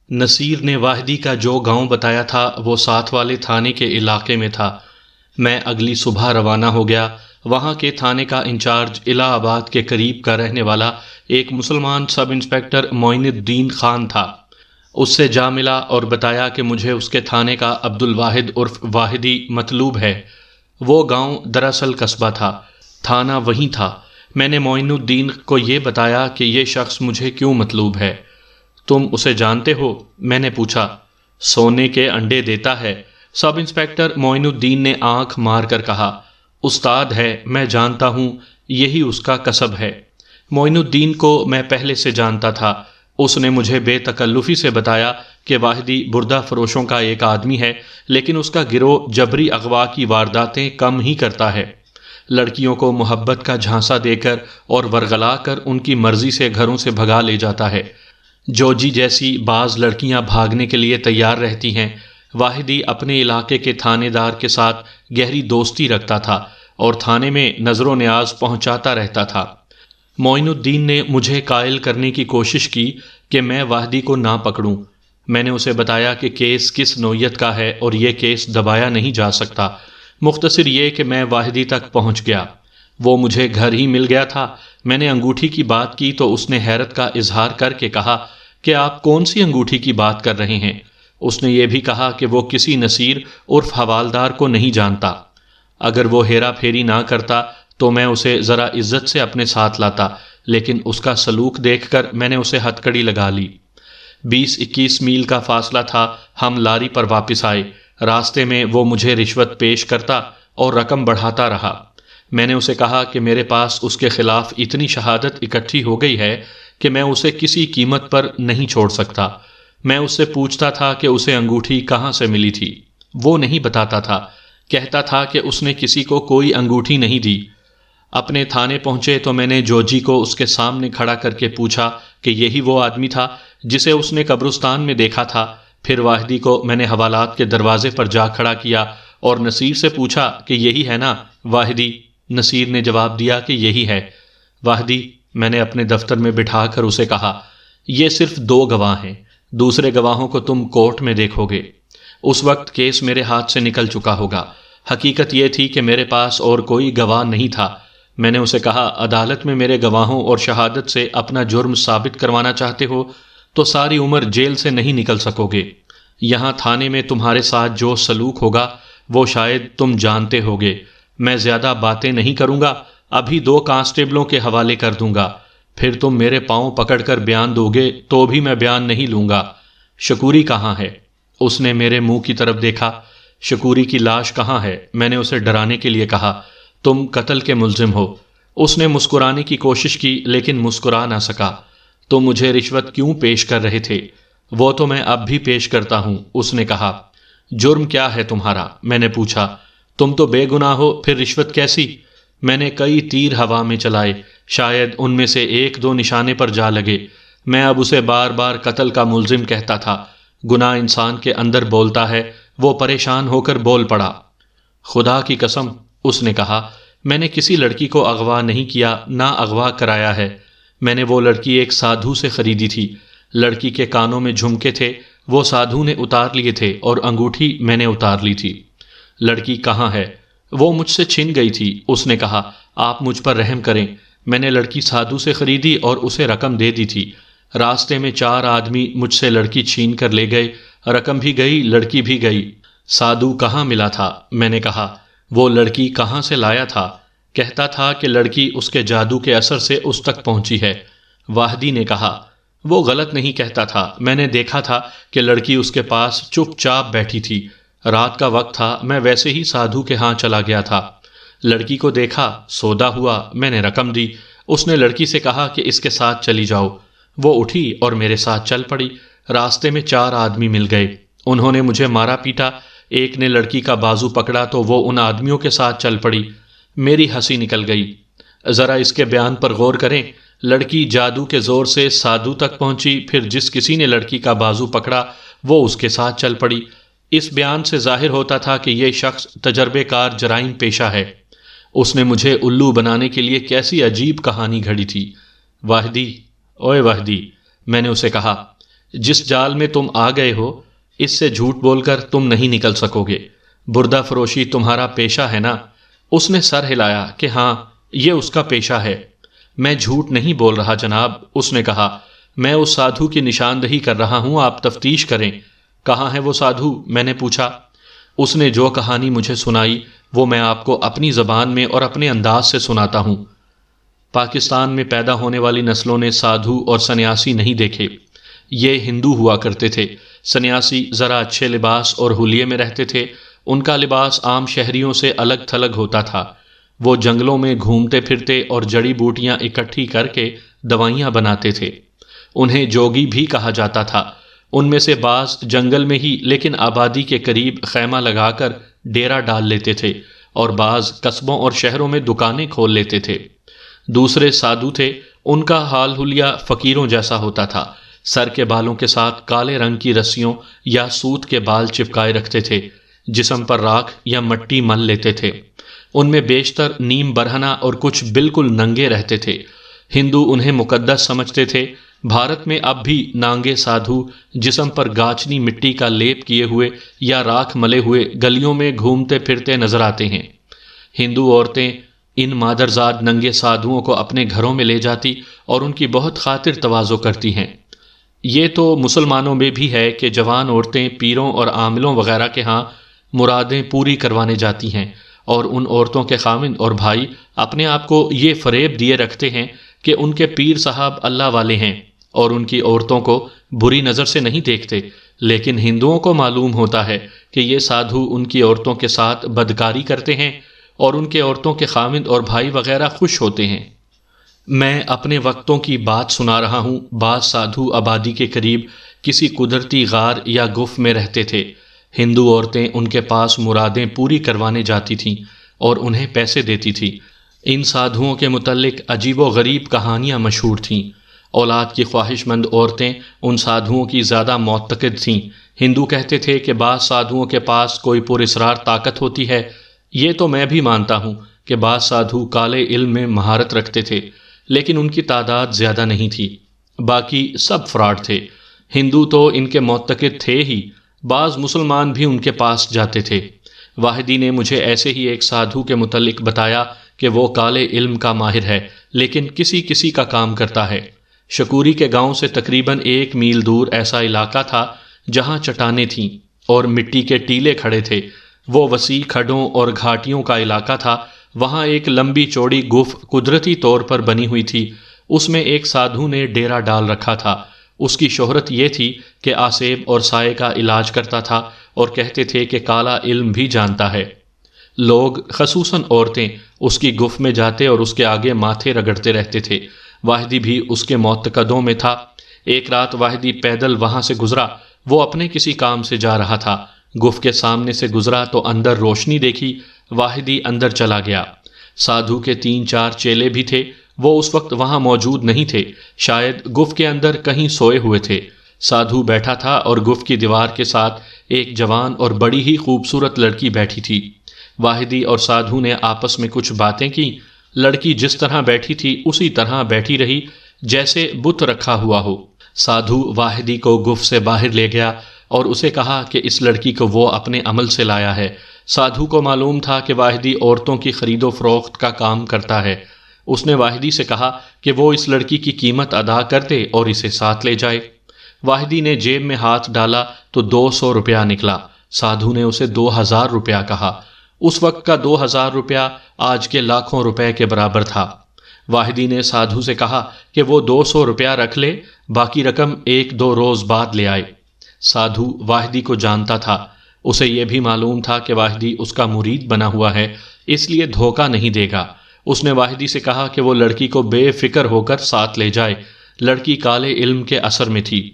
نصیر نے واحدی کا جو گاؤں بتایا تھا وہ ساتھ والے تھانے کے علاقے میں تھا۔ میں اگلی صبح روانہ ہو گیا۔ وہاں کے تھانے کا انچارج الہ آباد کے قریب کا رہنے والا ایک مسلمان سب انسپکٹر معین الدین خان تھا۔ اس سے جا ملا اور بتایا کہ مجھے اس کے تھانے کا عبد الواحد عرف واحدی مطلوب ہے۔ وہ گاؤں دراصل قصبہ تھا، تھانہ وہیں تھا۔ میں نے معین الدین کو یہ بتایا کہ یہ شخص مجھے کیوں مطلوب ہے۔ تم اسے جانتے ہو؟ میں نے پوچھا۔ سونے کے انڈے دیتا ہے، سب انسپکٹر معین الدین نے آنکھ مار کر کہا۔ استاد ہے، میں جانتا ہوں، یہی اس کا کسب ہے۔ معین الدین کو میں پہلے سے جانتا تھا۔ اس نے مجھے بے تکلفی سے بتایا کہ واحدی بردہ فروشوں کا ایک آدمی ہے، لیکن اس کا گروہ جبری اغوا کی وارداتیں کم ہی کرتا ہے۔ لڑکیوں کو محبت کا جھانسا دے کر اور ورغلا کر ان کی مرضی سے گھروں سے بھگا لے جاتا ہے۔ جوجی جیسی بعض لڑکیاں بھاگنے کے لیے تیار رہتی ہیں۔ واحدی اپنے علاقے کے تھانے دار کے ساتھ گہری دوستی رکھتا تھا اور تھانے میں نظر و نیاز پہنچاتا رہتا تھا۔ معین الدین نے مجھے قائل کرنے کی کوشش کی کہ میں واحدی کو نہ پکڑوں۔ میں نے اسے بتایا کہ کیس کس نوعیت کا ہے اور یہ کیس دبایا نہیں جا سکتا۔ مختصر یہ کہ میں واحدی تک پہنچ گیا۔ وہ مجھے گھر ہی مل گیا تھا۔ میں نے انگوٹھی کی بات کی تو اس نے حیرت کا اظہار کر کے کہا کہ آپ کون سی انگوٹھی کی بات کر رہے ہیں؟ اس نے یہ بھی کہا کہ وہ کسی نصیر عرف حوالدار کو نہیں جانتا۔ اگر وہ ہیرا پھیری نہ کرتا تو میں اسے ذرا عزت سے اپنے ساتھ لاتا، لیکن اس کا سلوک دیکھ کر میں نے اسے ہتکڑی لگا لی۔ 20-21 میل کا فاصلہ تھا۔ ہم لاری پر واپس آئے۔ راستے میں وہ مجھے رشوت پیش کرتا اور رقم بڑھاتا رہا۔ میں نے اسے کہا کہ میرے پاس اس کے خلاف اتنی شہادت اکٹھی ہو گئی ہے کہ میں اسے کسی قیمت پر نہیں چھوڑ سکتا۔ میں اس سے پوچھتا تھا کہ اسے انگوٹھی کہاں سے ملی تھی۔ وہ نہیں بتاتا تھا، کہتا تھا کہ اس نے کسی کو کوئی انگوٹھی نہیں دی۔ اپنے تھانے پہنچے تو میں نے جوجی کو اس کے سامنے کھڑا کر کے پوچھا کہ یہی وہ آدمی تھا جسے اس نے قبرستان میں دیکھا تھا۔ پھر واحدی کو میں نے حوالات کے دروازے پر جا کھڑا کیا اور نصیر سے پوچھا کہ یہی ہے نا واحدی؟ نصیر نے جواب دیا کہ یہی ہے۔ واحدی، میں نے اپنے دفتر میں بٹھا کر اسے کہا، یہ صرف 2 گواہ ہیں، دوسرے گواہوں کو تم کورٹ میں دیکھو گے۔ اس وقت کیس میرے ہاتھ سے نکل چکا ہوگا۔ حقیقت یہ تھی کہ میرے پاس اور کوئی گواہ نہیں تھا۔ میں نے اسے کہا، عدالت میں میرے گواہوں اور شہادت سے اپنا جرم ثابت کروانا چاہتے ہو تو ساری عمر جیل سے نہیں نکل سکو گے۔ یہاں تھانے میں تمہارے ساتھ جو سلوک ہوگا وہ شاید تم جانتے ہوگے۔ میں زیادہ باتیں نہیں کروں گا، ابھی 2 کانسٹیبلوں کے حوالے کر دوں گا، پھر تم میرے پاؤں پکڑ کر بیان دو گے تو بھی میں بیان نہیں لوں گا۔ شکوری کہاں ہے؟ اس نے میرے منہ کی طرف دیکھا۔ شکوری کی لاش کہاں ہے؟ میں نے اسے ڈرانے کے لیے کہا۔ تم قتل کے ملزم ہو۔ اس نے مسکرانے کی کوشش کی لیکن مسکرا نہ سکا۔ تم مجھے رشوت کیوں پیش کر رہے تھے؟ وہ تو میں اب بھی پیش کرتا ہوں، اس نے کہا۔ جرم کیا ہے تمہارا؟ میں نے پوچھا۔ تم تو بے گناہ ہو، پھر رشوت کیسی؟ میں نے کئی تیر ہوا میں چلائے، شاید ان میں سے 1-2 نشانے پر جا لگے۔ میں اب اسے بار بار قتل کا ملزم کہتا تھا۔ گناہ انسان کے اندر بولتا ہے۔ وہ پریشان ہو کر بول پڑا۔ خدا کی قسم، اس نے کہا، میں نے کسی لڑکی کو اغوا نہیں کیا، نہ اغوا کرایا ہے۔ میں نے وہ لڑکی ایک سادھو سے خریدی تھی۔ لڑکی کے کانوں میں جھمکے تھے، وہ سادھو نے اتار لیے تھے اور انگوٹھی میں نے اتار لی تھی۔ لڑکی کہاں ہے؟ وہ مجھ سے چھن گئی تھی، اس نے کہا۔ آپ مجھ پر رحم کریں، میں نے لڑکی سادھو سے خریدی اور اسے رقم دے دی تھی۔ راستے میں 4 آدمی مجھ سے لڑکی چھین کر لے گئے، رقم بھی گئی، لڑکی بھی گئی۔ سادھو کہاں ملا تھا؟ میں نے کہا۔ وہ لڑکی کہاں سے لایا تھا؟ کہتا تھا کہ لڑکی اس کے جادو کے اثر سے اس تک پہنچی ہے۔ واحدی نے کہا۔ وہ غلط نہیں کہتا تھا، میں نے دیکھا تھا کہ لڑکی اس کے پاس چپ چاپ بیٹھی تھی۔ رات کا وقت تھا، میں ویسے ہی سادھو کے ہاں چلا گیا تھا۔ لڑکی کو دیکھا، سودا ہوا، میں نے رقم دی۔ اس نے لڑکی سے کہا کہ اس کے ساتھ چلی جاؤ۔ وہ اٹھی اور میرے ساتھ چل پڑی۔ راستے میں 4 آدمی مل گئے، انہوں نے مجھے مارا پیٹا۔ ایک نے لڑکی کا بازو پکڑا تو وہ ان آدمیوں کے ساتھ چل پڑی۔ میری ہنسی نکل گئی۔ ذرا اس کے بیان پر غور کریں۔ لڑکی جادو کے زور سے سادھو تک پہنچی، پھر جس کسی نے لڑکی کا بازو پکڑا وہ اس کے ساتھ چل پڑی۔ اس بیان سے ظاہر ہوتا تھا کہ یہ شخص تجربے کار جرائم پیشہ ہے۔ اس نے مجھے الو بنانے کے لیے کیسی عجیب کہانی گھڑی تھی۔ واحدی، اوئے واحدی، میں نے اسے کہا، جس جال میں تم آ گئے ہو اس سے جھوٹ بول کر تم نہیں نکل سکو گے۔ بردہ فروشی تمہارا پیشہ ہے نا؟ اس نے سر ہلایا کہ ہاں یہ اس کا پیشہ ہے۔ میں جھوٹ نہیں بول رہا جناب، اس نے کہا، میں اس سادھو کی نشاندہی کر رہا ہوں، آپ تفتیش کریں۔ کہاں ہے وہ سادھو؟ میں نے پوچھا۔ اس نے جو کہانی مجھے سنائی وہ میں آپ کو اپنی زبان میں اور اپنے انداز سے سناتا ہوں۔ پاکستان میں پیدا ہونے والی نسلوں نے سادھو اور سنیاسی نہیں دیکھے، یہ ہندو ہوا کرتے تھے۔ سنیاسی ذرا اچھے لباس اور حلیے میں رہتے تھے، ان کا لباس عام شہریوں سے الگ تھلگ ہوتا تھا۔ وہ جنگلوں میں گھومتے پھرتے اور جڑی بوٹیاں اکٹھی کر کے دوائیاں بناتے تھے۔ انہیں جوگی بھی کہا جاتا تھا۔ ان میں سے بعض جنگل میں ہی لیکن آبادی کے قریب خیمہ لگا کر ڈیرا ڈال لیتے تھے، اور بعض قصبوں اور شہروں میں دکانیں کھول لیتے تھے۔ دوسرے سادھو تھے، ان کا حال حلیہ فقیروں جیسا ہوتا تھا۔ سر کے بالوں کے ساتھ کالے رنگ کی رسیوں یا سوت کے بال چپکائے رکھتے تھے، جسم پر راکھ یا مٹی مل لیتے تھے۔ ان میں بیشتر نیم برہنہ اور کچھ بالکل ننگے رہتے تھے۔ ہندو انہیں مقدس سمجھتے تھے۔ بھارت میں اب بھی نانگے سادھو جسم پر گاچنی مٹی کا لیپ کیے ہوئے یا راکھ ملے ہوئے گلیوں میں گھومتے پھرتے نظر آتے ہیں۔ ہندو عورتیں ان مادرزاد ننگے سادھوؤں کو اپنے گھروں میں لے جاتی اور ان کی بہت خاطر تواضع کرتی ہیں۔ یہ تو مسلمانوں میں بھی ہے کہ جوان عورتیں پیروں اور عاملوں وغیرہ کے ہاں مرادیں پوری کروانے جاتی ہیں، اور ان عورتوں کے خاوند اور بھائی اپنے آپ کو یہ فریب دیے رکھتے ہیں کہ ان کے پیر صاحب اللہ والے ہیں اور ان کی عورتوں کو بری نظر سے نہیں دیکھتے، لیکن ہندوؤں کو معلوم ہوتا ہے کہ یہ سادھو ان کی عورتوں کے ساتھ بدکاری کرتے ہیں اور ان کے عورتوں کے خاوند اور بھائی وغیرہ خوش ہوتے ہیں۔ میں اپنے وقتوں کی بات سنا رہا ہوں۔ بعض سادھو آبادی کے قریب کسی قدرتی غار یا گف میں رہتے تھے۔ ہندو عورتیں ان کے پاس مرادیں پوری کروانے جاتی تھیں اور انہیں پیسے دیتی تھیں۔ ان سادھوؤں کے متعلق عجیب و غریب کہانیاں مشہور تھیں۔ اولاد کی خواہش مند عورتیں ان سادھوؤں کی زیادہ معتقد تھیں۔ ہندو کہتے تھے کہ بعض سادھوؤں کے پاس کوئی پراسرار طاقت ہوتی ہے۔ یہ تو میں بھی مانتا ہوں کہ بعض سادھو کالے علم میں مہارت رکھتے تھے، لیکن ان کی تعداد زیادہ نہیں تھی۔ باقی سب فراڈ تھے۔ ہندو تو ان کے معتقد تھے ہی، بعض مسلمان بھی ان کے پاس جاتے تھے۔ واحدی نے مجھے ایسے ہی ایک سادھو کے متعلق بتایا کہ وہ کالے علم کا ماہر ہے، لیکن کسی کسی کا کام کرتا ہے۔ شکوری کے گاؤں سے تقریباً 1 میل دور ایسا علاقہ تھا جہاں چٹانیں تھیں اور مٹی کے ٹیلے کھڑے تھے۔ وہ وسیع کھڈوں اور گھاٹیوں کا علاقہ تھا۔ وہاں ایک لمبی چوڑی گف قدرتی طور پر بنی ہوئی تھی۔ اس میں ایک سادھو نے ڈیرا ڈال رکھا تھا۔ اس کی شہرت یہ تھی کہ آسیب اور سائے کا علاج کرتا تھا، اور کہتے تھے کہ کالا علم بھی جانتا ہے۔ لوگ خصوصاً عورتیں اس کی گف میں جاتے اور اس کے آگے ماتھے رگڑتے رہتے تھے۔ واحدی بھی اس کے معتقدوں میں تھا۔ ایک رات واحدی پیدل وہاں سے گزرا۔ وہ اپنے کسی کام سے جا رہا تھا۔ گف کے سامنے سے گزرا تو اندر روشنی دیکھی۔ واحدی اندر چلا گیا۔ سادھو کے 3-4 چیلے بھی تھے۔ وہ اس وقت وہاں موجود نہیں تھے، شاید گف کے اندر کہیں سوئے ہوئے تھے۔ سادھو بیٹھا تھا اور گف کی دیوار کے ساتھ ایک جوان اور بڑی ہی خوبصورت لڑکی بیٹھی تھی۔ واحدی اور سادھو نے آپس میں کچھ باتیں کی۔ لڑکی جس طرح بیٹھی تھی اسی طرح بیٹھی رہی جیسے بت رکھا ہوا ہو۔ سادھو واحدی کو گف سے باہر لے گیا اور اسے کہا کہ اس لڑکی کو وہ اپنے عمل سے لایا ہے۔ سادھو کو معلوم تھا کہ واحدی عورتوں کی خرید و فروخت کا کام کرتا ہے۔ اس نے واحدی سے کہا کہ وہ اس لڑکی کی قیمت ادا کر دے اور اسے ساتھ لے جائے۔ واحدی نے جیب میں ہاتھ ڈالا تو 200 روپیہ نکلا۔ سادھو نے اسے 2000 روپیہ کہا۔ اس وقت کا 2000 روپیہ آج کے لاکھوں روپے کے برابر تھا۔ واحدی نے سادھو سے کہا کہ وہ 200 روپیہ رکھ لے، باقی رقم 1-2 روز بعد لے آئے۔ سادھو واحدی کو جانتا تھا۔ اسے یہ بھی معلوم تھا کہ واحدی اس کا مرید بنا ہوا ہے، اس لیے دھوکہ نہیں دے گا۔ اس نے واحدی سے کہا کہ وہ لڑکی کو بے فکر ہو کر ساتھ لے جائے۔ لڑکی کالے علم کے اثر میں تھی۔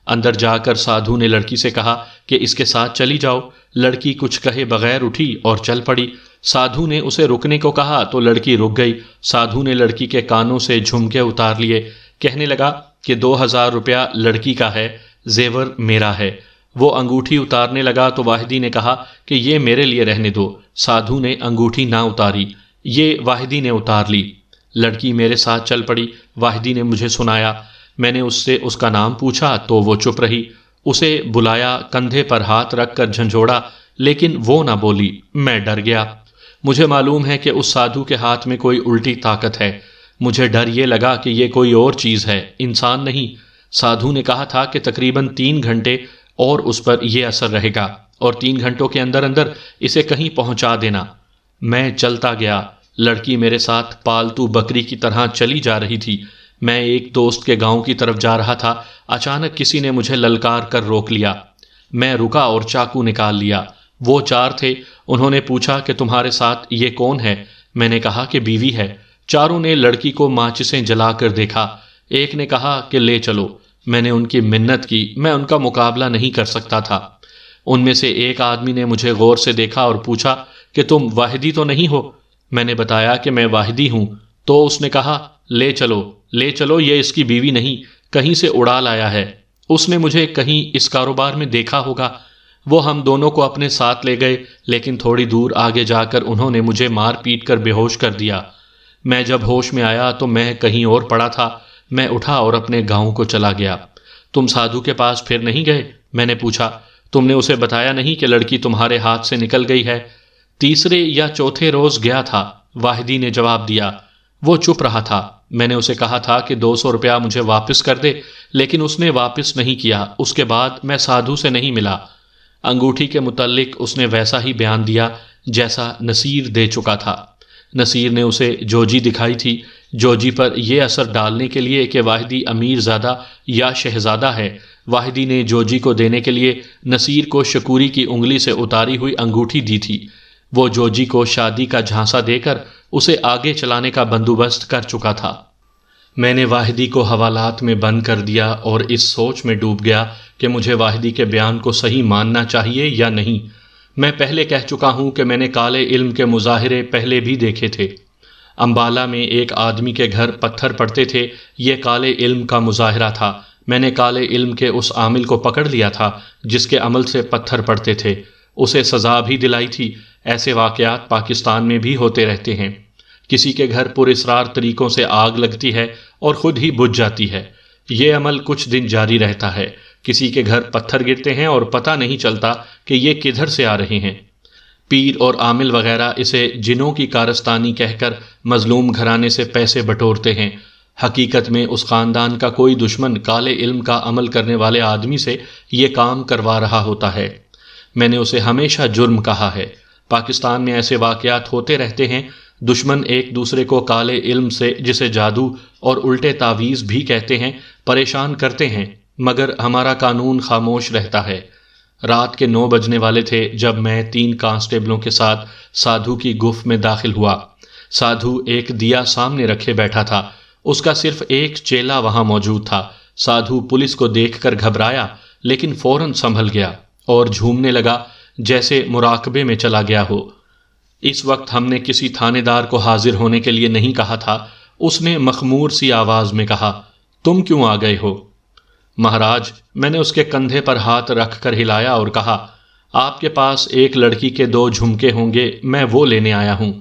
اندر جا کر سادھو نے لڑکی سے کہا کہ اس کے ساتھ چلی جاؤ۔ لڑکی کچھ کہے بغیر اٹھی اور چل پڑی۔ سادھو نے اسے رکنے کو کہا تو لڑکی رک گئی۔ سادھو نے لڑکی کے کانوں سے جھمکے اتار لیے، کہنے لگا کہ 2000 روپیہ لڑکی کا ہے، زیور میرا ہے۔ وہ انگوٹھی اتارنے لگا تو واحدی نے کہا کہ یہ میرے لیے رہنے دو۔ سادھو نے انگوٹھی نہ اتاری، یہ واحدی نے اتار لی۔ لڑکی میرے ساتھ چل پڑی۔ واحدی نے مجھے سنایا، میں نے اس سے اس کا نام پوچھا تو وہ چپ رہی۔ اسے بلایا، کندھے پر ہاتھ رکھ کر جھنجھوڑا، لیکن وہ نہ بولی۔ میں ڈر گیا۔ مجھے معلوم ہے کہ اس سادھو کے ہاتھ میں کوئی الٹی طاقت ہے۔ مجھے ڈر یہ لگا کہ یہ کوئی اور چیز ہے، انسان نہیں۔ سادھو نے کہا تھا کہ تقریباً 3 گھنٹے اور اس پر یہ اثر رہے گا، اور 3 گھنٹوں کے اندر اندر اسے کہیں پہنچا دینا۔ میں چلتا گیا۔ لڑکی میرے ساتھ پالتو بکری کی طرح چلی جا رہی تھی۔ میں ایک دوست کے گاؤں کی طرف جا رہا تھا، اچانک کسی نے مجھے للکار کر روک لیا۔ میں رکا اور چاقو نکال لیا۔ وہ 4 تھے۔ انہوں نے پوچھا کہ تمہارے ساتھ یہ کون ہے؟ میں نے کہا کہ بیوی ہے۔ چاروں نے لڑکی کو ماچسیں جلا کر دیکھا۔ ایک نے کہا کہ لے چلو۔ میں نے ان کی منت کی، میں ان کا مقابلہ نہیں کر سکتا تھا۔ ان میں سے ایک آدمی نے مجھے غور سے دیکھا اور پوچھا کہ تم واحدی تو نہیں ہو؟ میں نے بتایا کہ میں واحدی ہوں۔ تو اس نے کہا لے چلو، لے چلو، یہ اس کی بیوی نہیں، کہیں سے اڑا لایا ہے۔ اس نے مجھے کہیں اس کاروبار میں دیکھا ہوگا۔ وہ ہم دونوں کو اپنے ساتھ لے گئے، لیکن تھوڑی دور آگے جا کر انہوں نے مجھے مار پیٹ کر بے ہوش کر دیا۔ میں جب ہوش میں آیا تو میں کہیں اور پڑا تھا۔ میں اٹھا اور اپنے گاؤں کو چلا گیا۔ تم سادھو کے پاس پھر نہیں گئے؟ میں نے پوچھا۔ تم نے اسے بتایا نہیں کہ لڑکی تمہارے ہاتھ سے نکل گئی ہے؟ تیسرے یا چوتھے روز گیا تھا، واحدی نے جواب دیا۔ وہ چپ رہا تھا۔ میں نے اسے کہا تھا کہ 200 روپیہ مجھے واپس کر دے، لیکن اس نے واپس نہیں کیا۔ اس کے بعد میں سادھو سے نہیں ملا۔ انگوٹھی کے متعلق اس نے ویسا ہی بیان دیا جیسا نصیر دے چکا تھا۔ نصیر نے اسے جوجی دکھائی تھی۔ جوجی پر یہ اثر ڈالنے کے لیے کہ واحدی امیر زادہ یا شہزادہ ہے، واحدی نے جوجی کو دینے کے لیے نصیر کو شکوری کی انگلی سے اتاری ہوئی انگوٹھی دی تھی۔ وہ جوجی کو شادی کا جھانسا دے کر اسے آگے چلانے کا بندوبست کر چکا تھا۔ میں نے واحدی کو حوالات میں بند کر دیا اور اس سوچ میں ڈوب گیا کہ مجھے واحدی کے بیان کو صحیح ماننا چاہیے یا نہیں۔ میں پہلے کہہ چکا ہوں کہ میں نے کالے علم کے مظاہرے پہلے بھی دیکھے تھے۔ امبالہ میں ایک آدمی کے گھر پتھر پڑتے تھے، یہ کالے علم کا مظاہرہ تھا۔ میں نے کالے علم کے اس عامل کو پکڑ لیا تھا جس کے عمل سے پتھر پڑتے تھے، اسے سزا بھی دلائی تھی۔ ایسے واقعات پاکستان میں بھی ہوتے رہتے ہیں۔ کسی کے گھر پر اسرار طریقوں سے آگ لگتی ہے اور خود ہی بجھ جاتی ہے۔ یہ عمل کچھ دن جاری رہتا ہے۔ کسی کے گھر پتھر گرتے ہیں اور پتہ نہیں چلتا کہ یہ کدھر سے آ رہے ہیں۔ پیر اور عامل وغیرہ اسے جنوں کی کارستانی کہہ کر مظلوم گھرانے سے پیسے بٹورتے ہیں۔ حقیقت میں اس خاندان کا کوئی دشمن کالے علم کا عمل کرنے والے آدمی سے یہ کام کروا رہا ہوتا ہے۔ میں نے اسے ہمیشہ جرم کہا ہے۔ پاکستان میں ایسے واقعات ہوتے رہتے ہیں۔ دشمن ایک دوسرے کو کالے علم سے، جسے جادو اور الٹے تعویذ بھی کہتے ہیں، پریشان کرتے ہیں، مگر ہمارا قانون خاموش رہتا ہے۔ رات کے 9 بجنے والے تھے جب میں 3 کانسٹیبلوں کے ساتھ سادھو کی گفت میں داخل ہوا۔ سادھو ایک دیا سامنے رکھے بیٹھا تھا۔ اس کا صرف ایک چیلا وہاں موجود تھا۔ سادھو پولیس کو دیکھ کر گھبرایا، لیکن فوراً سنبھل گیا اور جھومنے لگا جیسے مراقبے میں چلا گیا ہو۔ اس وقت ہم نے کسی تھانے دار کو حاضر ہونے کے لیے نہیں کہا تھا۔ اس نے مخمور سی آواز میں کہا، تم کیوں آ گئے ہو؟ مہاراج، میں نے اس کے کندھے پر ہاتھ رکھ کر ہلایا اور کہا، آپ کے پاس ایک لڑکی کے 2 جھمکے ہوں گے، میں وہ لینے آیا ہوں۔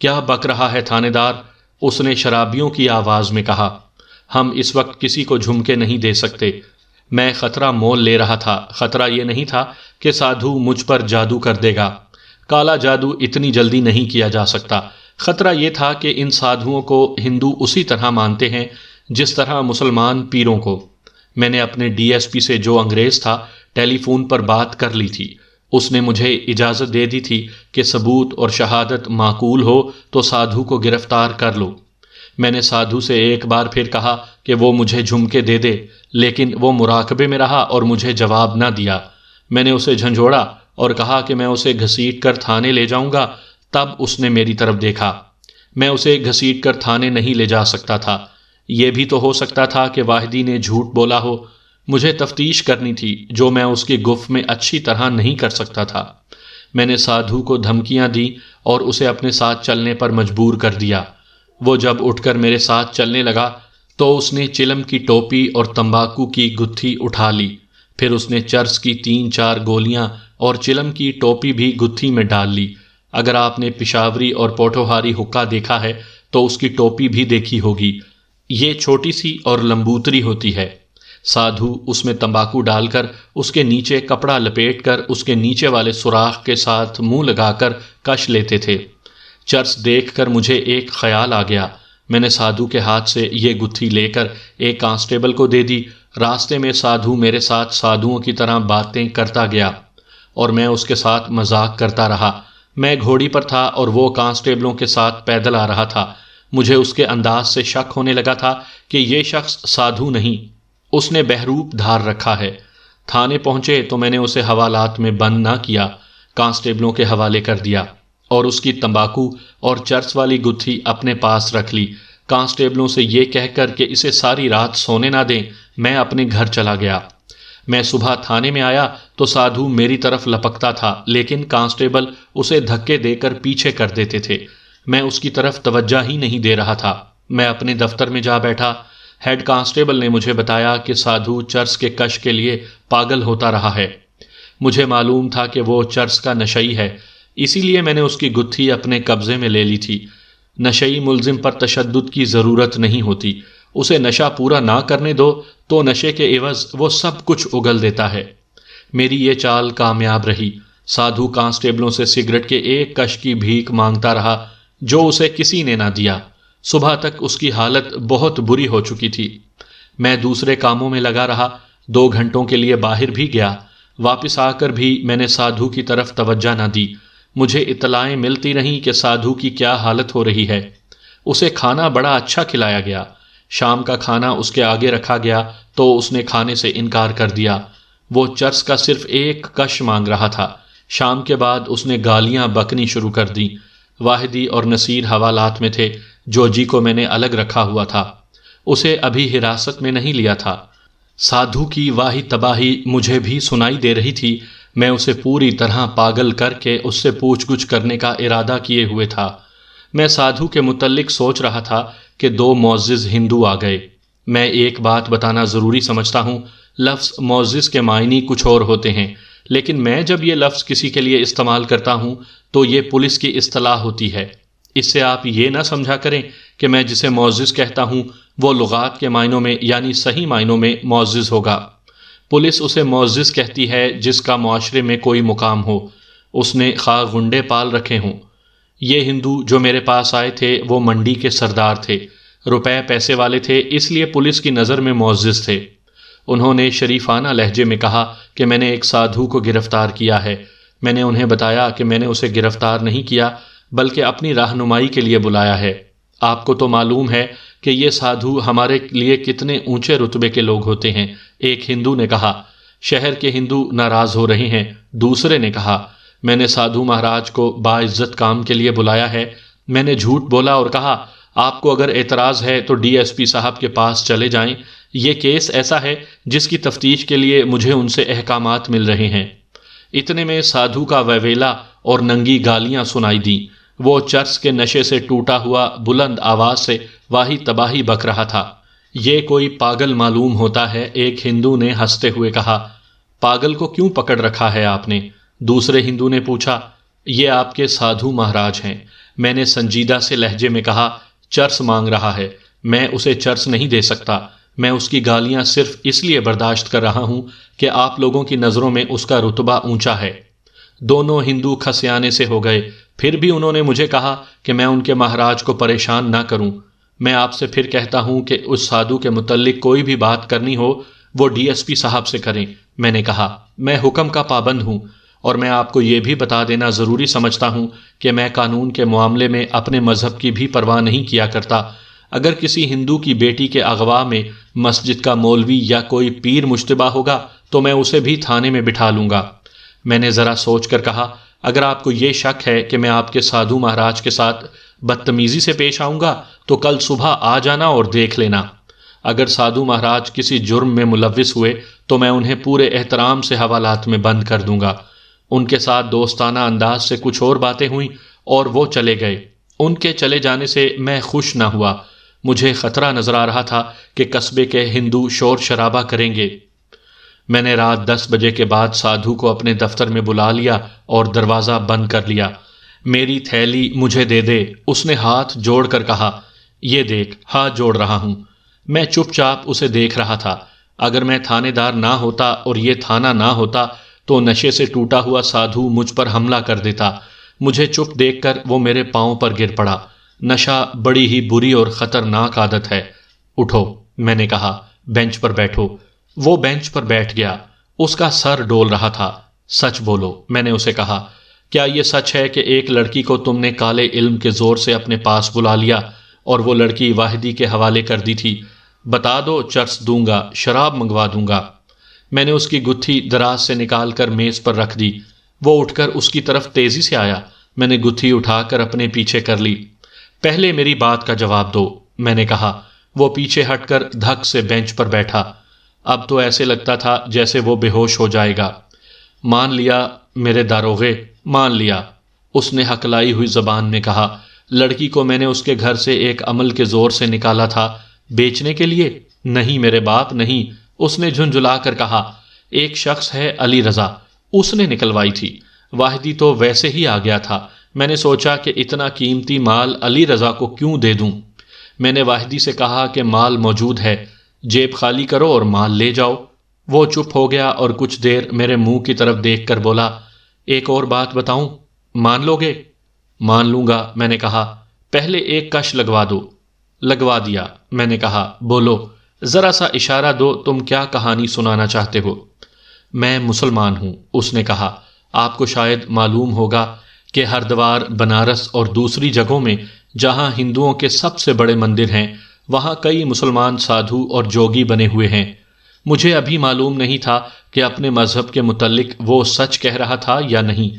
کیا بک رہا ہے تھانے دار؟ اس نے شرابیوں کی آواز میں کہا، ہم اس وقت کسی کو جھمکے نہیں دے سکتے۔ میں خطرہ مول لے رہا تھا۔ خطرہ یہ نہیں تھا کہ سادھو مجھ پر جادو کر دے گا۔ کالا جادو اتنی جلدی نہیں کیا جا سکتا۔ خطرہ یہ تھا کہ ان سادھوؤں کو ہندو اسی طرح مانتے ہیں جس طرح مسلمان پیروں کو۔ میں نے اپنے ڈی ایس پی سے، جو انگریز تھا، ٹیلی فون پر بات کر لی تھی۔ اس نے مجھے اجازت دے دی تھی کہ ثبوت اور شہادت معقول ہو تو سادھو کو گرفتار کر لو۔ میں نے سادھو سے ایک بار پھر کہا کہ وہ مجھے جھمکے دے دے، لیکن وہ مراقبے میں رہا اور مجھے جواب نہ دیا۔ میں نے اسے جھنجھوڑا اور کہا کہ میں اسے گھسیٹ کر تھانے لے جاؤں گا۔ تب اس نے میری طرف دیکھا۔ میں اسے گھسیٹ کر تھانے نہیں لے جا سکتا تھا۔ یہ بھی تو ہو سکتا تھا کہ واحدی نے جھوٹ بولا ہو۔ مجھے تفتیش کرنی تھی جو میں اس کی گفت میں اچھی طرح نہیں کر سکتا تھا۔ میں نے سادھو کو دھمکیاں دی اور اسے اپنے ساتھ چلنے پر مجبور کر دیا۔ وہ جب اٹھ کر میرے ساتھ چلنے لگا تو اس نے چلم کی ٹوپی اور تمباکو کی گتھی اٹھا لی۔ پھر اس نے چرس کی 3-4 گولیاں اور چلم کی ٹوپی بھی گتھی میں ڈال لی۔ اگر آپ نے پشاوری اور پوٹھوہاری حقہ دیکھا ہے تو اس کی ٹوپی بھی دیکھی ہوگی۔ یہ چھوٹی سی اور لمبوتری ہوتی ہے۔ سادھو اس میں تمباکو ڈال کر اس کے نیچے کپڑا لپیٹ کر اس کے نیچے والے سوراخ کے ساتھ منہ لگا کر کش لیتے تھے۔ چرس دیکھ کر مجھے ایک خیال آ گیا۔ میں نے سادھو کے ہاتھ سے یہ گتھی لے کر ایک کانسٹیبل کو دے دی۔ راستے میں سادھو میرے ساتھ سادھوؤں کی طرح باتیں کرتا گیا اور میں اس کے ساتھ مذاق کرتا رہا۔ میں گھوڑی پر تھا اور وہ کانسٹیبلوں کے ساتھ پیدل آ رہا تھا۔ مجھے اس کے انداز سے شک ہونے لگا تھا کہ یہ شخص سادھو نہیں، اس نے بہروپ دھار رکھا ہے۔ تھانے پہنچے تو میں نے اسے حوالات میں بند نہ کیا، کانسٹیبلوں کے حوالے کر دیا اور اس کی تمباکو اور چرس والی گتھی اپنے پاس رکھ لی۔ کانسٹیبلوں سے یہ کہہ کر کہ اسے ساری رات سونے نہ دیں، میں اپنے گھر چلا گیا۔ میں صبح تھانے میں آیا تو سادھو میری طرف لپکتا تھا، لیکن کانسٹیبل اسے دھکے دے کر پیچھے کر دیتے تھے۔ میں اس کی طرف توجہ ہی نہیں دے رہا تھا۔ میں اپنے دفتر میں جا بیٹھا۔ ہیڈ کانسٹیبل نے مجھے بتایا کہ سادھو چرس کے کش کے لیے پاگل ہوتا رہا ہے۔ مجھے معلوم تھا کہ وہ چرس کا نشئی ہے، اسی لیے میں نے اس کی گتھی اپنے قبضے میں لے لی تھی۔ نشئی ملزم پر تشدد کی ضرورت نہیں ہوتی، اسے نشہ پورا نہ کرنے دو تو نشے کے عوض وہ سب کچھ اگل دیتا ہے۔ میری یہ چال کامیاب رہی۔ سادھو کانسٹیبلوں سے سگریٹ کے ایک کش کی بھیک مانگتا رہا جو اسے کسی نے نہ دیا۔ صبح تک اس کی حالت بہت بری ہو چکی تھی۔ میں دوسرے کاموں میں لگا رہا، 2 گھنٹوں کے لیے باہر بھی گیا۔ واپس آ کر بھی میں نے سادھو کی طرف توجہ نہ دی۔ مجھے اطلاعیں ملتی رہیں کہ سادھو کی کیا حالت ہو رہی ہے۔ اسے کھانا بڑا اچھا کھلایا گیا۔ شام کا کھانا اس کے آگے رکھا گیا تو اس نے کھانے سے انکار کر دیا۔ وہ چرس کا صرف ایک کش مانگ رہا تھا۔ شام کے بعد اس نے گالیاں بکنی شروع کر دیں۔ واحدی اور نصیر حوالات میں تھے، جوجی کو میں نے الگ رکھا ہوا تھا، اسے ابھی حراست میں نہیں لیا تھا۔ سادھو کی واہی تباہی مجھے بھی سنائی دے رہی تھی۔ میں اسے پوری طرح پاگل کر کے اس سے پوچھ گچھ کرنے کا ارادہ کیے ہوئے تھا۔ میں سادھو کے متعلق سوچ رہا تھا کہ 2 معزز ہندو آ گئے۔ میں ایک بات بتانا ضروری سمجھتا ہوں، لفظ معزز کے معنی کچھ اور ہوتے ہیں، لیکن میں جب یہ لفظ کسی کے لیے استعمال کرتا ہوں تو یہ پولیس کی اصطلاح ہوتی ہے۔ اس سے آپ یہ نہ سمجھا کریں کہ میں جسے معزز کہتا ہوں وہ لغات کے معنوں میں یعنی صحیح معنوں میں معزز ہوگا۔ پولیس اسے معزز کہتی ہے جس کا معاشرے میں کوئی مقام ہو، اس نے خواہ غنڈے پال رکھے ہوں۔ یہ ہندو جو میرے پاس آئے تھے وہ منڈی کے سردار تھے، روپے پیسے والے تھے، اس لیے پولیس کی نظر میں معزز تھے۔ انہوں نے شریفانہ لہجے میں کہا کہ میں نے ایک سادھو کو گرفتار کیا ہے۔ میں نے انہیں بتایا کہ میں نے اسے گرفتار نہیں کیا بلکہ اپنی رہنمائی کے لیے بلایا ہے۔ آپ کو تو معلوم ہے کہ یہ سادھو ہمارے لیے کتنے اونچے رتبے کے لوگ ہوتے ہیں۔ ایک ہندو نے کہا، شہر کے ہندو ناراض ہو رہے ہیں۔ دوسرے نے کہا، میں نے سادھو مہاراج کو باعزت کام کے لیے بلایا ہے۔ میں نے جھوٹ بولا اور کہا، آپ کو اگر اعتراض ہے تو ڈی ایس پی صاحب کے پاس چلے جائیں، یہ کیس ایسا ہے جس کی تفتیش کے لیے مجھے ان سے احکامات مل رہے ہیں۔ اتنے میں سادھو کا ویویلا اور ننگی گالیاں سنائی دیں۔ وہ چرس کے نشے سے ٹوٹا ہوا بلند آواز سے واہی تباہی بک رہا تھا۔ یہ کوئی پاگل معلوم ہوتا ہے، ایک ہندو نے ہنستے ہوئے کہا۔ پاگل کو کیوں پکڑ رکھا ہے آپ نے؟ دوسرے ہندو نے پوچھا۔ یہ آپ کے سادھو مہاراج ہیں۔ میں نے سنجیدہ سے لہجے میں کہا، چرس مانگ رہا ہے، میں اسے چرس نہیں دے سکتا۔ میں اس کی گالیاں صرف اس لیے برداشت کر رہا ہوں کہ آپ لوگوں کی نظروں میں اس کا رتبہ اونچا ہے۔ دونوں ہندو کھسیانے سے ہو گئے، پھر بھی انہوں نے مجھے کہا کہ میں ان کے مہاراج کو پریشان نہ کروں۔ میں آپ سے پھر کہتا ہوں کہ اس سادھو کے متعلق کوئی بھی بات کرنی ہو وہ ڈی ایس پی صاحب سے کریں۔ میں نے کہا، میں حکم کا پابند ہوں اور میں آپ کو یہ بھی بتا دینا ضروری سمجھتا ہوں کہ میں قانون کے معاملے میں اپنے مذہب کی بھی پرواہ نہیں کیا کرتا۔ اگر کسی ہندو کی بیٹی کے اغوا میں مسجد کا مولوی یا کوئی پیر مشتبہ ہوگا تو میں اسے بھی تھانے میں بٹھا لوں گا۔ میں نے ذرا سوچ کر کہا، اگر آپ کو یہ شک ہے کہ میں آپ کے سادھو مہاراج کے ساتھ بدتمیزی سے پیش آؤں گا تو کل صبح آ جانا اور دیکھ لینا۔ اگر سادھو مہاراج کسی جرم میں ملوث ہوئے تو میں انہیں پورے احترام سے حوالات میں بند کر دوں گا۔ ان کے ساتھ دوستانہ انداز سے کچھ اور باتیں ہوئیں اور وہ چلے گئے۔ ان کے چلے جانے سے میں خوش نہ ہوا۔ مجھے خطرہ نظر آ رہا تھا کہ قصبے کے ہندو شور شرابہ کریں گے۔ میں نے رات 10 بجے کے بعد سادھو کو اپنے دفتر میں بلا لیا اور دروازہ بند کر لیا۔ میری تھیلی مجھے دے دے، اس نے ہاتھ جوڑ کر کہا۔ یہ دیکھ، ہاتھ جوڑ رہا ہوں۔ میں چپ چاپ اسے دیکھ رہا تھا۔ اگر میں تھانے دار نہ ہوتا اور یہ تھانہ نہ ہوتا تو نشے سے ٹوٹا ہوا سادھو مجھ پر حملہ کر دیتا۔ مجھے چپ دیکھ کر وہ میرے پاؤں پر گر پڑا۔ نشہ بڑی ہی بری اور خطرناک عادت ہے۔ اٹھو، میں نے کہا، بینچ پر بیٹھو۔ وہ بینچ پر بیٹھ گیا۔ اس کا سر ڈول رہا تھا۔ سچ بولو، میں نے اسے کہا، کیا یہ سچ ہے کہ ایک لڑکی کو تم نے کالے علم کے زور سے اپنے پاس بلا لیا اور وہ لڑکی واحدی کے حوالے کر دی تھی؟ بتا دو، چرس دوں گا، شراب منگوا دوں گا۔ میں نے اس کی گتھی دراز سے نکال کر میز پر رکھ دی۔ وہ اٹھ کر اس کی طرف تیزی سے آیا۔ میں نے گتھی اٹھا کر اپنے پیچھے کر لی۔ پہلے میری بات کا جواب دو، میں نے کہا۔ وہ پیچھے ہٹ کر دھک سے بینچ پر بیٹھا۔ اب تو ایسے لگتا تھا جیسے وہ بے ہوش ہو جائے گا۔ مان لیا میرے داروغے، مان لیا، اس نے ہکلائی ہوئی زبان میں کہا۔ لڑکی کو میں نے اس کے گھر سے ایک عمل کے زور سے نکالا تھا، بیچنے کے لیے؟ نہیں میرے باپ، نہیں، اس نے جھنجھلا کر کہا۔ ایک شخص ہے علی رضا، اس نے نکلوائی تھی۔ واحدی تو ویسے ہی آ گیا تھا۔ میں نے سوچا کہ اتنا قیمتی مال علی رضا کو کیوں دے دوں۔ میں نے واحدی سے کہا کہ مال موجود ہے، جیب خالی کرو اور مال لے جاؤ۔ وہ چپ ہو گیا اور کچھ دیر میرے منہ کی طرف دیکھ کر بولا، ایک اور بات بتاؤں، مان لو گے؟ مان لوں گا، میں نے کہا، پہلے ایک کش لگوا دو۔ لگوا دیا، میں نے کہا۔ بولو، ذرا سا اشارہ دو، تم کیا کہانی سنانا چاہتے ہو؟ میں مسلمان ہوں، اس نے کہا۔ آپ کو شاید معلوم ہوگا کہ ہردوار، بنارس اور دوسری جگہوں میں جہاں ہندوؤں کے سب سے بڑے مندر ہیں، وہاں کئی مسلمان سادھو اور جوگی بنے ہوئے ہیں۔ مجھے ابھی معلوم نہیں تھا کہ اپنے مذہب کے متعلق وہ سچ کہہ رہا تھا یا نہیں۔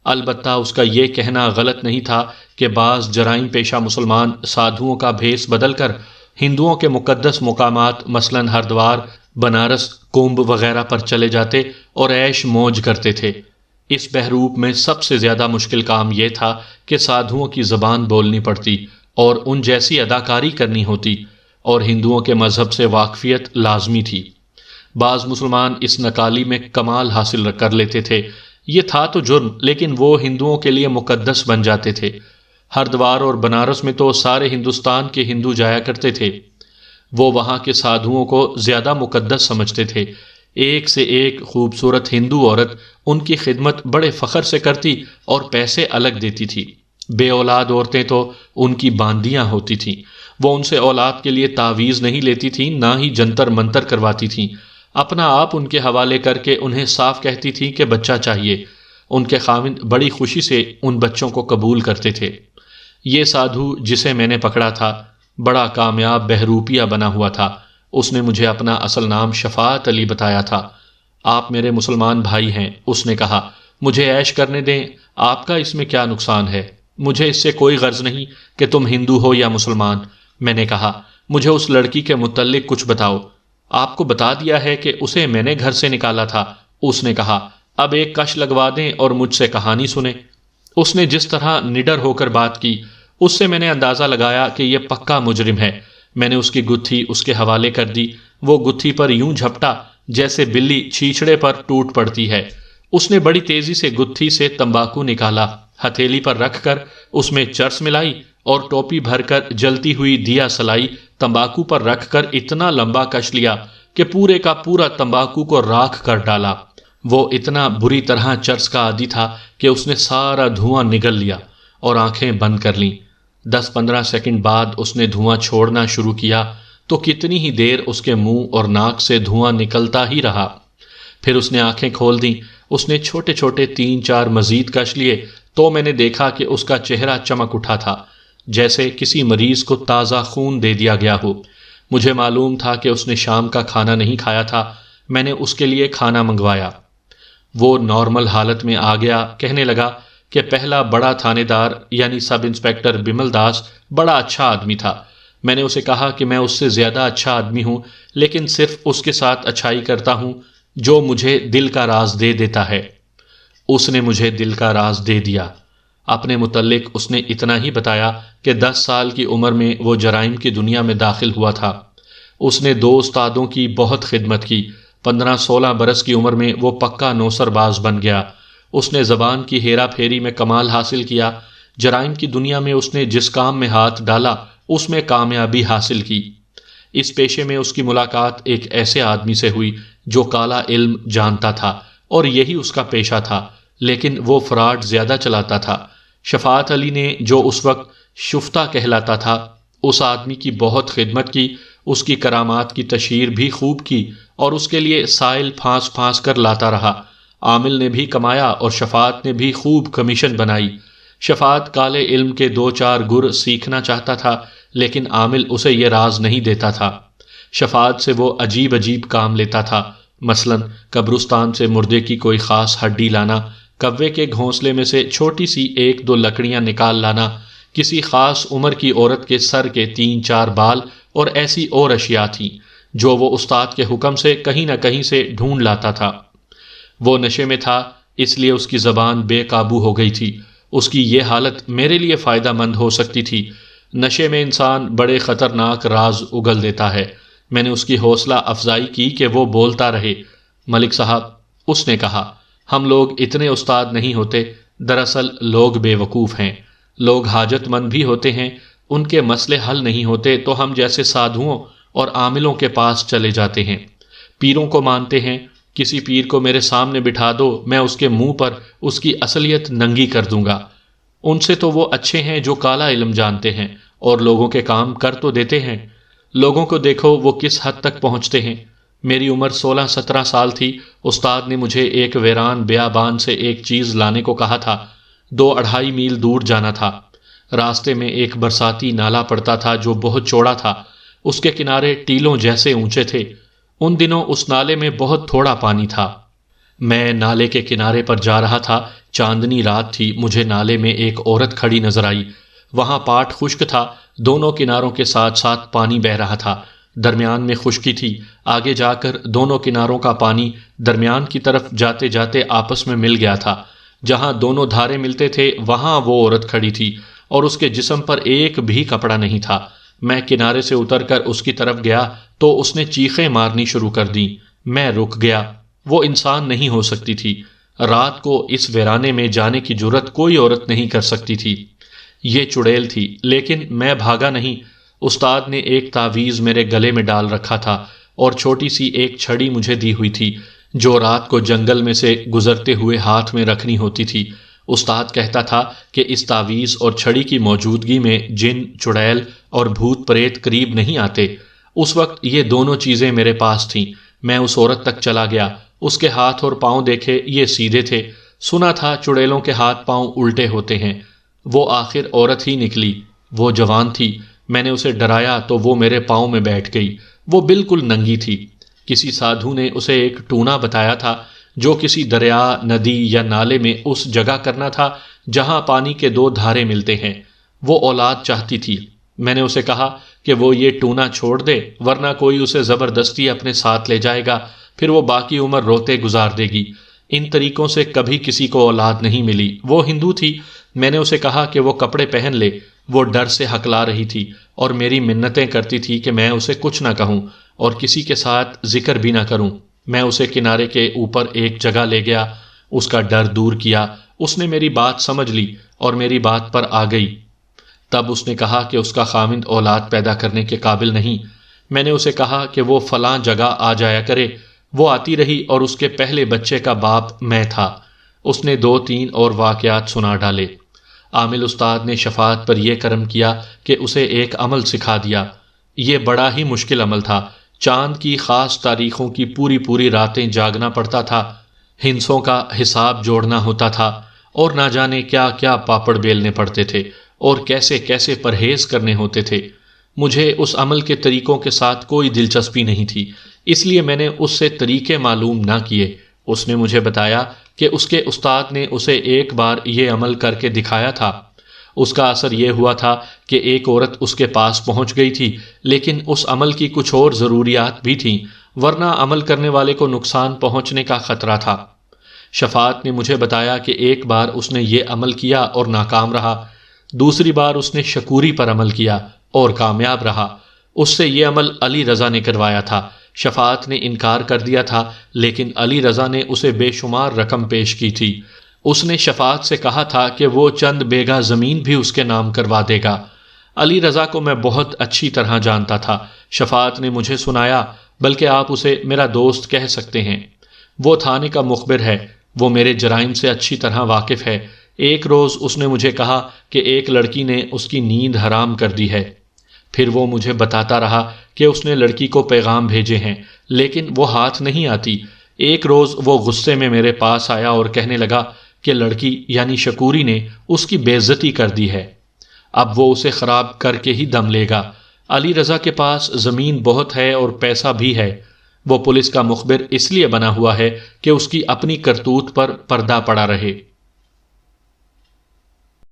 البتہ اس کا یہ کہنا غلط نہیں تھا کہ بعض جرائم پیشہ مسلمان سادھوؤں کا بھیس بدل کر ہندوؤں کے مقدس مقامات مثلاً ہردوار، بنارس، کمبھ وغیرہ پر چلے جاتے اور عیش موج کرتے تھے۔ اس بحروب میں سب سے زیادہ مشکل کام یہ تھا کہ سادھوؤں کی زبان بولنی پڑتی اور ان جیسی اداکاری کرنی ہوتی، اور ہندوؤں کے مذہب سے واقفیت لازمی تھی۔ بعض مسلمان اس نکالی میں کمال حاصل کر لیتے تھے۔ یہ تھا تو جرم، لیکن وہ ہندوؤں کے لیے مقدس بن جاتے تھے۔ ہردوار اور بنارس میں تو سارے ہندوستان کے ہندو جایا کرتے تھے۔ وہ وہاں کے سادھوؤں کو زیادہ مقدس سمجھتے تھے۔ ایک سے ایک خوبصورت ہندو عورت ان کی خدمت بڑے فخر سے کرتی اور پیسے الگ دیتی تھی۔ بے اولاد عورتیں تو ان کی باندیاں ہوتی تھیں۔ وہ ان سے اولاد کے لیے تعویذ نہیں لیتی تھیں، نہ ہی جنتر منتر کرواتی تھیں۔ اپنا آپ ان کے حوالے کر کے انہیں صاف کہتی تھیں کہ بچہ چاہیے۔ ان کے خاوند بڑی خوشی سے ان بچوں کو قبول کرتے تھے۔ یہ سادھو جسے میں نے پکڑا تھا بڑا کامیاب بہروپیہ بنا ہوا تھا۔ اس نے مجھے اپنا اصل نام شفاعت علی بتایا تھا۔ آپ میرے مسلمان بھائی ہیں، اس نے کہا، مجھے عیش کرنے دیں، آپ کا اس میں کیا نقصان ہے؟ مجھے اس سے کوئی غرض نہیں کہ تم ہندو ہو یا مسلمان۔ میں نے کہا، مجھے اس لڑکی کے متعلق کچھ بتاؤ۔ آپ کو بتا دیا ہے کہ اسے میں نے گھر سے نکالا تھا، اس نے کہا۔ اب ایک کش لگوا دیں اور مجھ سے کہانی سنیں۔ اس نے جس طرح نڈر ہو کر بات کی، اس سے میں نے اندازہ لگایا کہ یہ پکا مجرم ہے۔ میں نے اس کی گتھی اس کے حوالے کر دی۔ وہ گتھی پر یوں جھپٹا جیسے بلی چھیچڑے پر ٹوٹ پڑتی ہے۔ اس نے بڑی تیزی سے گتھی سے تمباکو نکالا، ہتھیلی پر رکھ کر اس میں چرس ملائی اور ٹوپی بھر کر جلتی ہوئی دیا سلائی تمباکو پر رکھ کر اتنا لمبا کش لیا کہ پورے کا پورا تمباکو کو راکھ کر ڈالا۔ وہ اتنا بری طرح چرس کا عادی تھا کہ اس نے سارا دھواں نگل لیا اور آنکھیں بند کر لیں۔ 10-15 سیکنڈ بعد اس نے دھواں چھوڑنا شروع کیا تو کتنی ہی دیر اس کے منہ اور ناک سے دھواں نکلتا ہی رہا۔ پھر اس نے آنکھیں کھول دیں۔ اس نے چھوٹے چھوٹے 3-4 مزید کش لیے تو میں نے دیکھا کہ اس کا چہرہ چمک اٹھا تھا، جیسے کسی مریض کو تازہ خون دے دیا گیا ہو۔ مجھے معلوم تھا کہ اس نے شام کا کھانا نہیں کھایا تھا۔ میں نے اس کے لیے کھانا منگوایا۔ وہ نارمل حالت میں آ گیا، کہنے لگا کہ پہلا بڑا تھانے دار یعنی سب انسپیکٹر بمل داس بڑا اچھا آدمی تھا۔ میں نے اسے کہا کہ میں اس سے زیادہ اچھا آدمی ہوں، لیکن صرف اس کے ساتھ اچھائی کرتا ہوں جو مجھے دل کا راز دے دیتا ہے۔ اس نے مجھے دل کا راز دے دیا۔ اپنے متعلق اس نے اتنا ہی بتایا کہ 10 سال کی عمر میں وہ جرائم کی دنیا میں داخل ہوا تھا۔ اس نے 2 استادوں کی بہت خدمت کی۔ 15-16 برس کی عمر میں وہ پکا نوسر باز بن گیا۔ اس نے زبان کی ہیرا پھیری میں کمال حاصل کیا۔ جرائم کی دنیا میں اس نے جس کام میں ہاتھ ڈالا اس میں کامیابی حاصل کی۔ اس پیشے میں اس کی ملاقات ایک ایسے آدمی سے ہوئی جو کالا علم جانتا تھا اور یہی اس کا پیشہ تھا، لیکن وہ فراڈ زیادہ چلاتا تھا۔ شفاعت علی نے جو اس وقت شفتہ کہلاتا تھا، اس آدمی کی بہت خدمت کی، اس کی کرامات کی تشہیر بھی خوب کی اور اس کے لیے سائل پھانس پھانس کر لاتا رہا۔ عامل نے بھی کمایا اور شفاعت نے بھی خوب کمیشن بنائی۔ شفاعت کالے علم کے 2-4 گر سیکھنا چاہتا تھا، لیکن عامل اسے یہ راز نہیں دیتا تھا۔ شفاعت سے وہ عجیب عجیب کام لیتا تھا، مثلا قبرستان سے مردے کی کوئی خاص ہڈی لانا، کوے کے گھونسلے میں سے چھوٹی سی 1-2 لکڑیاں نکال لانا، کسی خاص عمر کی عورت کے سر کے 3-4 بال اور ایسی اور اشیاء تھیں جو وہ استاد کے حکم سے کہیں نہ کہیں سے ڈھونڈ لاتا تھا۔ وہ نشے میں تھا، اس لیے اس کی زبان بے قابو ہو گئی تھی۔ اس کی یہ حالت میرے لیے فائدہ مند ہو سکتی تھی۔ نشے میں انسان بڑے خطرناک راز اگل دیتا ہے۔ میں نے اس کی حوصلہ افزائی کی کہ وہ بولتا رہے۔ ملک صاحب، اس نے کہا، ہم لوگ اتنے استاد نہیں ہوتے، دراصل لوگ بے وقوف ہیں۔ لوگ حاجت مند بھی ہوتے ہیں، ان کے مسئلے حل نہیں ہوتے تو ہم جیسے سادھوؤں اور عاملوں کے پاس چلے جاتے ہیں، پیروں کو مانتے ہیں۔ کسی پیر کو میرے سامنے بٹھا دو، میں اس کے منہ پر اس کی اصلیت ننگی کر دوں گا۔ ان سے تو وہ اچھے ہیں جو کالا علم جانتے ہیں اور لوگوں کے کام کر تو دیتے ہیں۔ لوگوں کو دیکھو وہ کس حد تک پہنچتے ہیں۔ میری عمر 16-17 سال تھی، استاد نے مجھے ایک ویران بیابان سے ایک چیز لانے کو کہا تھا۔ 2-2.5 میل دور جانا تھا۔ راستے میں ایک برساتی نالا پڑتا تھا جو بہت چوڑا تھا، اس کے کنارے ٹیلوں جیسے اونچے تھے۔ ان دنوں اس نالے میں بہت تھوڑا پانی تھا۔ میں نالے کے کنارے پر جا رہا تھا، چاندنی رات تھی۔ مجھے نالے میں ایک عورت کھڑی نظر آئی۔ وہاں پاٹ خشک تھا، دونوں کناروں کے ساتھ ساتھ پانی بہہ رہا تھا، درمیان میں خشکی تھی۔ آگے جا کر دونوں کناروں کا پانی درمیان کی طرف جاتے جاتے آپس میں مل گیا تھا۔ جہاں دونوں دھارے ملتے تھے وہاں وہ عورت کھڑی تھی اور اس کے جسم پر ایک بھی کپڑا نہیں تھا۔ میں کنارے سے اتر کر اس کی طرف گیا تو اس نے چیخیں مارنی شروع کر دیں۔ میں رک گیا۔ وہ انسان نہیں ہو سکتی تھی۔ رات کو اس ویرانے میں جانے کی جرت کوئی عورت نہیں کر سکتی تھی۔ یہ چڑیل تھی، لیکن میں بھاگا نہیں۔ استاد نے ایک تعویذ میرے گلے میں ڈال رکھا تھا اور چھوٹی سی ایک چھڑی مجھے دی ہوئی تھی جو رات کو جنگل میں سے گزرتے ہوئے ہاتھ میں رکھنی ہوتی تھی۔ استاد کہتا تھا کہ اس تعویذ اور چھڑی کی موجودگی میں جن، چڑیل اور بھوت پریت قریب نہیں آتے۔ اس وقت یہ دونوں چیزیں میرے پاس تھیں۔ میں اس عورت تک چلا گیا۔ اس کے ہاتھ اور پاؤں دیکھے، یہ سیدھے تھے۔ سنا تھا چڑیلوں کے ہاتھ پاؤں الٹے ہوتے ہیں۔ وہ آخر عورت ہی نکلی۔ وہ جوان تھی۔ میں نے اسے ڈرایا تو وہ میرے پاؤں میں بیٹھ گئی۔ وہ بالکل ننگی تھی۔ کسی سادھو نے اسے ایک ٹونا بتایا تھا جو کسی دریا، ندی یا نالے میں اس جگہ کرنا تھا جہاں پانی کے 2 دھارے ملتے ہیں۔ وہ اولاد چاہتی تھی۔ میں نے اسے کہا کہ وہ یہ ٹونا چھوڑ دے، ورنہ کوئی اسے زبردستی اپنے ساتھ لے جائے گا، پھر وہ باقی عمر روتے گزار دے گی۔ ان طریقوں سے کبھی کسی کو اولاد نہیں ملی۔ وہ ہندو تھی۔ میں نے اسے کہا کہ وہ کپڑے پہن لے۔ وہ ڈر سے ہکلا رہی تھی اور میری منتیں کرتی تھی کہ میں اسے کچھ نہ کہوں اور کسی کے ساتھ ذکر بھی نہ کروں۔ میں اسے کنارے کے اوپر ایک جگہ لے گیا، اس کا ڈر دور کیا۔ اس نے میری بات سمجھ لی اور میری بات پر آ گئی۔ تب اس نے کہا کہ اس کا خاوند اولاد پیدا کرنے کے قابل نہیں۔ میں نے اسے کہا کہ وہ فلاں جگہ آ جایا کرے۔ وہ آتی رہی اور اس کے پہلے بچے کا باپ میں تھا۔ اس نے 2-3 اور واقعات سنا ڈالے۔ عامل استاد نے شفاعت پر یہ کرم کیا کہ اسے ایک عمل سکھا دیا۔ یہ بڑا ہی مشکل عمل تھا۔ چاند کی خاص تاریخوں کی پوری راتیں جاگنا پڑتا تھا، ہندسوں کا حساب جوڑنا ہوتا تھا اور نہ جانے کیا کیا پاپڑ بیلنے پڑتے تھے اور کیسے کیسے پرہیز کرنے ہوتے تھے۔ مجھے اس عمل کے طریقوں کے ساتھ کوئی دلچسپی نہیں تھی، اس لیے میں نے اس سے طریقے معلوم نہ کیے۔ اس نے مجھے بتایا کہ اس کے استاد نے اسے ایک بار یہ عمل کر کے دکھایا تھا۔ اس کا اثر یہ ہوا تھا کہ ایک عورت اس کے پاس پہنچ گئی تھی، لیکن اس عمل کی کچھ اور ضروریات بھی تھیں، ورنہ عمل کرنے والے کو نقصان پہنچنے کا خطرہ تھا۔ شفاعت نے مجھے بتایا کہ ایک بار اس نے یہ عمل کیا اور ناکام رہا، دوسری بار اس نے شکوری پر عمل کیا اور کامیاب رہا۔ اس سے یہ عمل علی رضا نے کروایا تھا۔ شفاعت نے انکار کر دیا تھا، لیکن علی رضا نے اسے بے شمار رقم پیش کی تھی۔ اس نے شفاعت سے کہا تھا کہ وہ چند بیگھہ زمین بھی اس کے نام کروا دے گا۔ علی رضا کو میں بہت اچھی طرح جانتا تھا۔ شفاعت نے مجھے سنایا، بلکہ آپ اسے میرا دوست کہہ سکتے ہیں۔ وہ تھانے کا مخبر ہے، وہ میرے جرائم سے اچھی طرح واقف ہے۔ ایک روز اس نے مجھے کہا کہ ایک لڑکی نے اس کی نیند حرام کر دی ہے۔ پھر وہ مجھے بتاتا رہا کہ اس نے لڑکی کو پیغام بھیجے ہیں، لیکن وہ ہاتھ نہیں آتی۔ ایک روز وہ غصے میں میرے پاس آیا اور کہنے لگا کہ لڑکی یعنی شکوری نے اس کی بے عزتی کر دی ہے، اب وہ اسے خراب کر کے ہی دم لے گا۔ علی رضا کے پاس زمین بہت ہے اور پیسہ بھی ہے۔ وہ پولیس کا مخبر اس لیے بنا ہوا ہے کہ اس کی اپنی کرتوت پر پردہ پڑا رہے۔